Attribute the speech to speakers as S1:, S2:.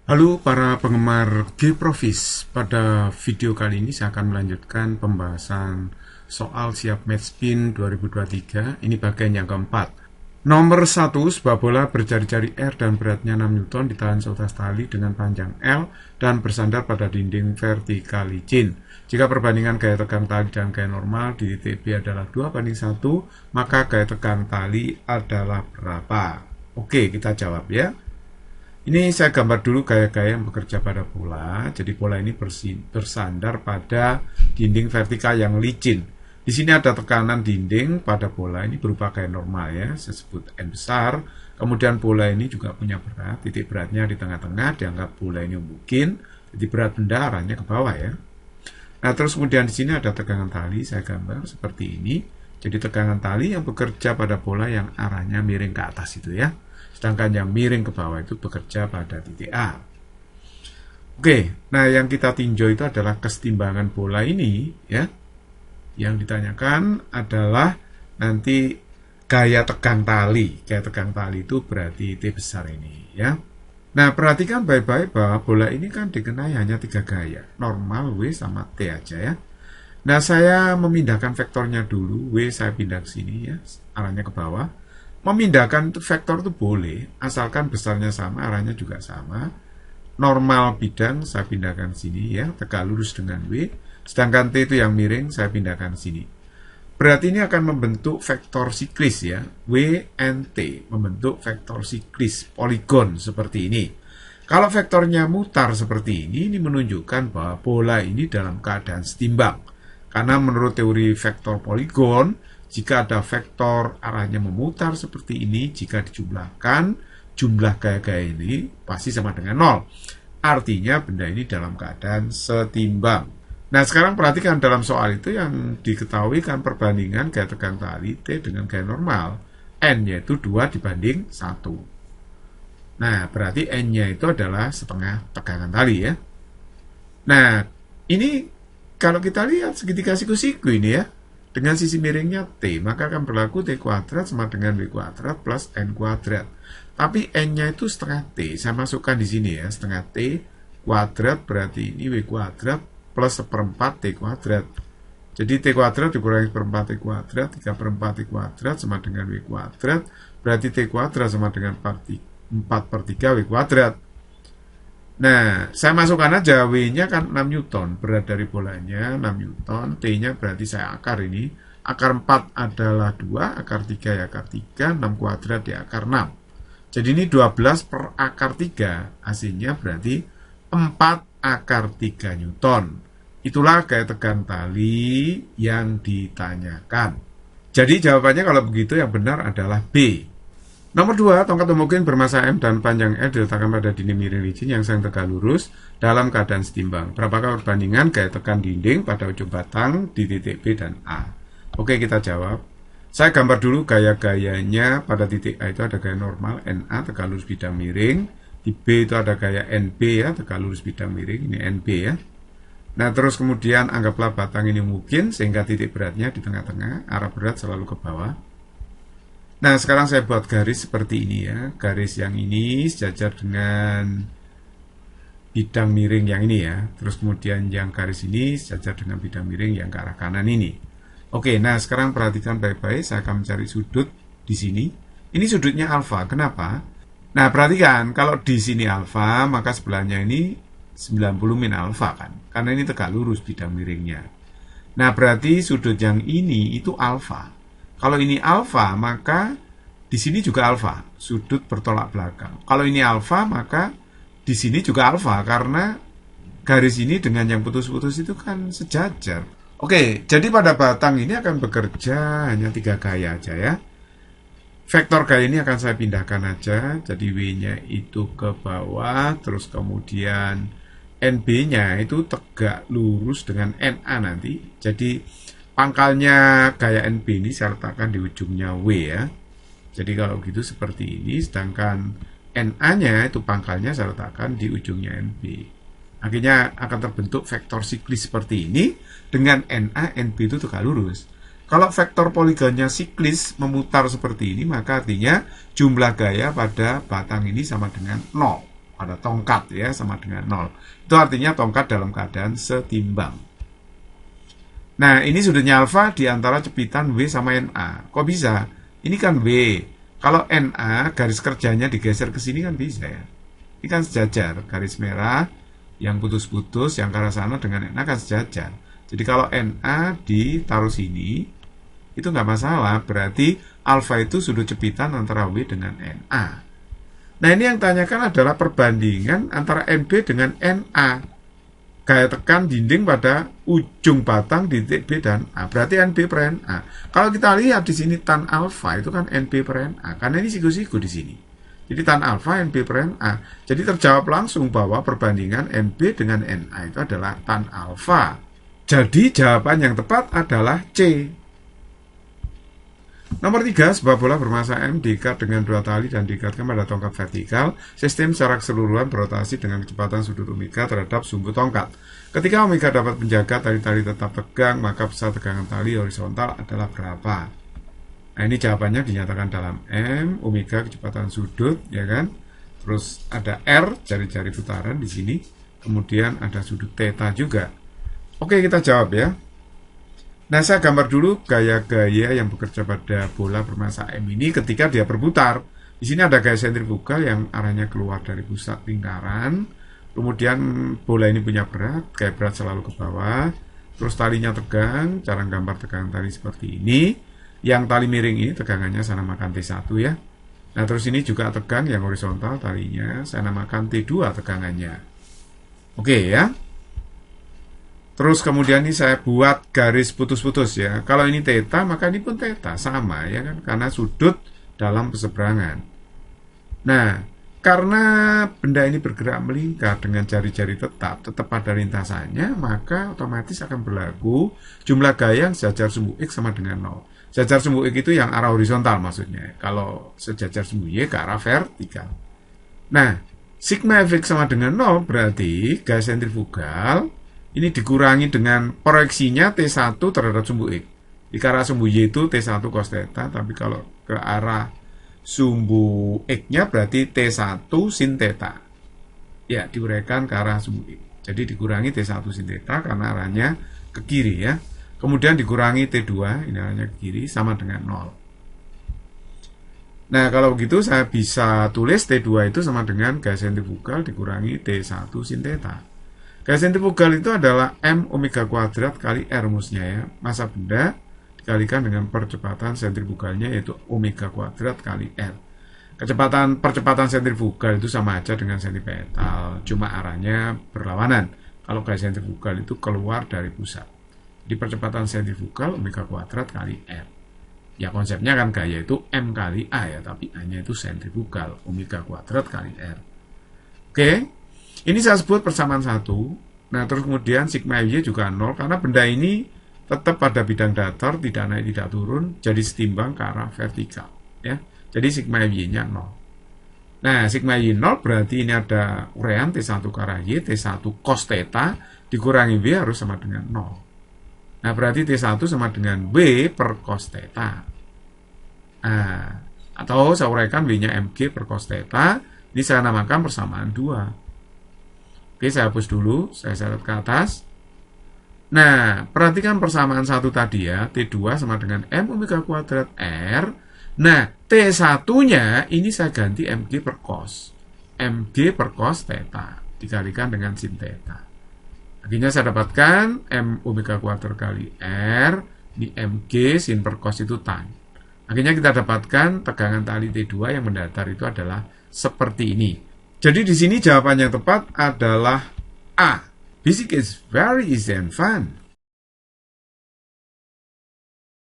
S1: Halo para penggemar G-Profis, pada video kali ini saya akan melanjutkan pembahasan soal siap matchpin 2023. Ini bagian yang keempat. Nomor 1, sebuah bola berjari-jari R dan beratnya 6 Newton ditahan seutas tali dengan panjang L dan bersandar pada dinding vertikal licin. Jika perbandingan gaya tegang tali dan gaya normal di titik B adalah 2:1, maka gaya tegang tali adalah berapa? Oke, kita jawab ya. Ini saya gambar dulu gaya-gaya yang bekerja pada bola. Jadi bola ini bersandar pada dinding vertikal yang licin. Di sini ada tekanan dinding pada bola ini berupa gaya normal ya, saya sebut N besar. Kemudian bola ini juga punya berat, titik beratnya di tengah-tengah, dianggap bola ini mungkin. Titik berat benda arahnya ke bawah ya. Nah terus kemudian di sini ada tegangan tali, saya gambar seperti ini. Jadi tegangan tali yang bekerja pada bola yang arahnya miring ke atas itu ya. Sedangkan yang miring ke bawah itu bekerja pada titik A. Oke, nah yang kita tinjau itu adalah kesetimbangan bola ini ya. Yang ditanyakan adalah nanti gaya tegang tali. Gaya tegang tali itu berarti T besar ini ya. Nah perhatikan baik-baik bahwa bola ini kan dikenai hanya 3 gaya. Normal, W, sama T aja ya. Nah saya memindahkan vektornya dulu. W saya pindah ke sini ya, arahnya ke bawah. Memindahkan vektor itu boleh, asalkan besarnya sama, arahnya juga sama. Normal bidang saya pindahkan sini ya, tegak lurus dengan W. Sedangkan T itu yang miring, saya pindahkan sini. Berarti ini akan membentuk vektor siklis ya, W, N, T. Membentuk vektor siklis, poligon seperti ini. Kalau vektornya mutar seperti ini menunjukkan bahwa bola ini dalam keadaan setimbang. Karena menurut teori vektor poligon, jika ada vektor arahnya memutar seperti ini, jika dijumlahkan, jumlah gaya-gaya ini pasti sama dengan 0. Artinya benda ini dalam keadaan setimbang. Nah sekarang perhatikan dalam soal itu yang diketahui kan perbandingan gaya tegang tali T dengan gaya normal. N yaitu 2 dibanding 1. Nah berarti N-nya itu adalah setengah tegangan tali ya. Nah ini kalau kita lihat segitiga siku-siku ini ya, dengan sisi miringnya T, maka akan berlaku T kuadrat sama dengan W kuadrat plus N kuadrat. Tapi N-nya itu setengah T. Saya masukkan di sini ya, setengah T kuadrat berarti ini W kuadrat plus 1/4 T kuadrat. Jadi T kuadrat dikurangi 1/4 T kuadrat, 3/4 T kuadrat sama dengan W kuadrat. Berarti T kuadrat sama dengan 4/3 W kuadrat. Nah, saya masukkan aja W-nya kan 6 Newton, berat dari bolanya 6 Newton, T-nya berarti saya akar ini. Akar 4 adalah 2, akar 3 ya akar 3, 6 kuadrat di akar 6. Jadi ini 12 per akar 3, hasilnya berarti 4 akar 3 Newton. Itulah gaya tegang tali yang ditanyakan. Jadi jawabannya kalau begitu yang benar adalah B. Nomor 2, tongkat homogen bermasa M dan panjang L diletakkan pada dinding miring licin yang sedang tegak lurus dalam keadaan setimbang. Berapakah perbandingan gaya tekan dinding pada ujung batang di titik B dan A? Oke, kita jawab. Saya gambar dulu gaya-gayanya. Pada titik A itu ada gaya normal NA tegak lurus bidang miring. Di B itu ada gaya NB ya, tegak lurus bidang miring. Ini NB ya. Nah, terus kemudian anggaplah batang ini mungkin sehingga titik beratnya di tengah-tengah, arah berat selalu ke bawah. Nah sekarang saya buat garis seperti ini ya. Garis yang ini sejajar dengan bidang miring yang ini ya. Terus kemudian yang garis ini sejajar dengan bidang miring yang ke arah kanan ini. Oke, nah sekarang perhatikan baik-baik. Saya akan mencari sudut di sini. Ini sudutnya alfa. Kenapa? Nah perhatikan, kalau di sini alfa, maka sebelahnya ini 90 min alfa kan. Karena ini tegak lurus bidang miringnya. Nah berarti sudut yang ini itu alfa. Kalau ini alfa, maka di sini juga alfa, sudut bertolak belakang. Kalau ini alfa, maka di sini juga alfa, karena garis ini dengan yang putus-putus itu kan sejajar. Oke, jadi pada batang ini akan bekerja hanya 3 gaya aja ya. Vektor gaya ini akan saya pindahkan aja, jadi W-nya itu ke bawah, terus kemudian NB-nya itu tegak lurus dengan NA nanti. Jadi pangkalnya gaya NB ini saya letakkan di ujungnya W ya. Jadi kalau gitu seperti ini, sedangkan NA-nya itu pangkalnya saya letakkan di ujungnya NB. Akhirnya akan terbentuk vektor siklis seperti ini dengan NA, NB itu tegak lurus. Kalau vektor poligonnya siklis memutar seperti ini, maka artinya jumlah gaya pada batang ini sama dengan 0. pada tongkat ya sama dengan 0. Itu artinya tongkat dalam keadaan setimbang. Nah, ini sudutnya alfa di antara cepitan W sama NA. Kok bisa? Ini kan W. Kalau NA garis kerjanya digeser ke sini kan bisa ya. Ini kan sejajar, garis merah yang putus-putus yang ke arah sana dengan NA kan sejajar. Jadi kalau NA ditaruh sini itu nggak masalah, berarti alfa itu sudut cepitan antara W dengan NA. Nah, ini yang tanyakan adalah perbandingan antara NB dengan NA. Gaya tekan dinding pada ujung batang di titik B dan A. Berarti NB per NA. Kalau kita lihat di sini tan alfa itu kan NB per NA. Karena ini siku-siku di sini. Jadi tan alfa NB per NA. Jadi terjawab langsung bahwa perbandingan NB dengan NA itu adalah tan alfa. Jadi jawaban yang tepat adalah C. Nomor 3, sebuah bola bermassa M diikat dengan 2 tali dan diikatkan pada tongkat vertikal. Sistem secara keseluruhan berotasi dengan kecepatan sudut omega terhadap sumbu tongkat. Ketika omega dapat menjaga tali-tali tetap tegang, maka besar tegangan tali horizontal adalah berapa? Nah, ini jawabannya dinyatakan dalam M, omega kecepatan sudut, ya kan? Terus ada R, jari-jari putaran di sini. Kemudian ada sudut theta juga. Oke, kita jawab ya. Nah, saya gambar dulu gaya-gaya yang bekerja pada bola bermassa M ini ketika dia berputar. Di sini ada gaya sentrifugal yang arahnya keluar dari pusat lingkaran. Kemudian bola ini punya berat, gaya berat selalu ke bawah. Terus talinya tegang, cara gambar tegangan tali seperti ini. Yang tali miring ini tegangannya saya namakan T1 ya. Nah, terus ini juga tegang yang horizontal talinya, saya namakan T2 tegangannya. Oke ya. Terus kemudian ini saya buat garis putus-putus ya. Kalau ini theta, maka ini pun theta, sama ya kan, karena sudut dalam perseberangan. Nah, karena benda ini bergerak melingkar dengan jari-jari tetap pada lintasannya, maka otomatis akan berlaku jumlah gaya yang sejajar sumbu X sama dengan 0. Sejajar sumbu X itu yang arah horizontal maksudnya. Kalau sejajar sumbu Y ke arah vertikal. Nah, sigma Fx sama dengan 0 berarti gaya sentrifugal ini dikurangi dengan proyeksinya T1 terhadap sumbu X. Di arah sumbu Y itu T1 cos theta, tapi kalau ke arah sumbu X-nya berarti T1 sin theta. Ya, diuraikan ke arah sumbu X. Jadi dikurangi T1 sin theta karena arahnya ke kiri ya. Kemudian dikurangi T2, ini arahnya ke kiri, sama dengan 0. Nah, kalau begitu saya bisa tulis T2 itu sama dengan gaya sentrifugal dikurangi T1 sin theta. Gaya sentrifugal itu adalah M omega kuadrat kali R rumusnya ya. Massa benda dikalikan dengan percepatan sentrifugalnya yaitu omega kuadrat kali R. Percepatan sentrifugal itu sama aja dengan sentripetal, cuma arahnya berlawanan. Kalau gaya sentrifugal itu keluar dari pusat. Di percepatan sentrifugal omega kuadrat kali R. Ya konsepnya kan gaya itu M kali A ya, tapi A-nya itu sentrifugal, omega kuadrat kali R. Oke. Ini saya sebut persamaan 1. Nah, terus kemudian sigma Y juga 0 karena benda ini tetap pada bidang datar, tidak naik tidak turun, jadi setimbang ke arah vertikal ya. Jadi sigma Y-nya 0. Nah, sigma Y 0 berarti ini ada uraian T1 ke arah Y, T1 cos theta dikurangi W harus sama dengan 0. Nah, berarti T1 sama dengan W per cos theta. Nah, atau saya uraikan W-nya MG per cos theta, ini saya namakan persamaan 2. Oke, saya hapus dulu, saya seret ke atas. Nah, perhatikan persamaan 1 tadi ya, T2 sama dengan M omega kuadrat R. Nah, T1-nya ini saya ganti MG per cos. MG per cos theta, dikalikan dengan sin theta. Akhirnya saya dapatkan M omega kuadrat kali R, di MG sin per cos itu tan. Akhirnya kita dapatkan tegangan tali T2 yang mendatar itu adalah seperti ini. Jadi di sini jawaban yang tepat adalah A. Basic is very easy and fun.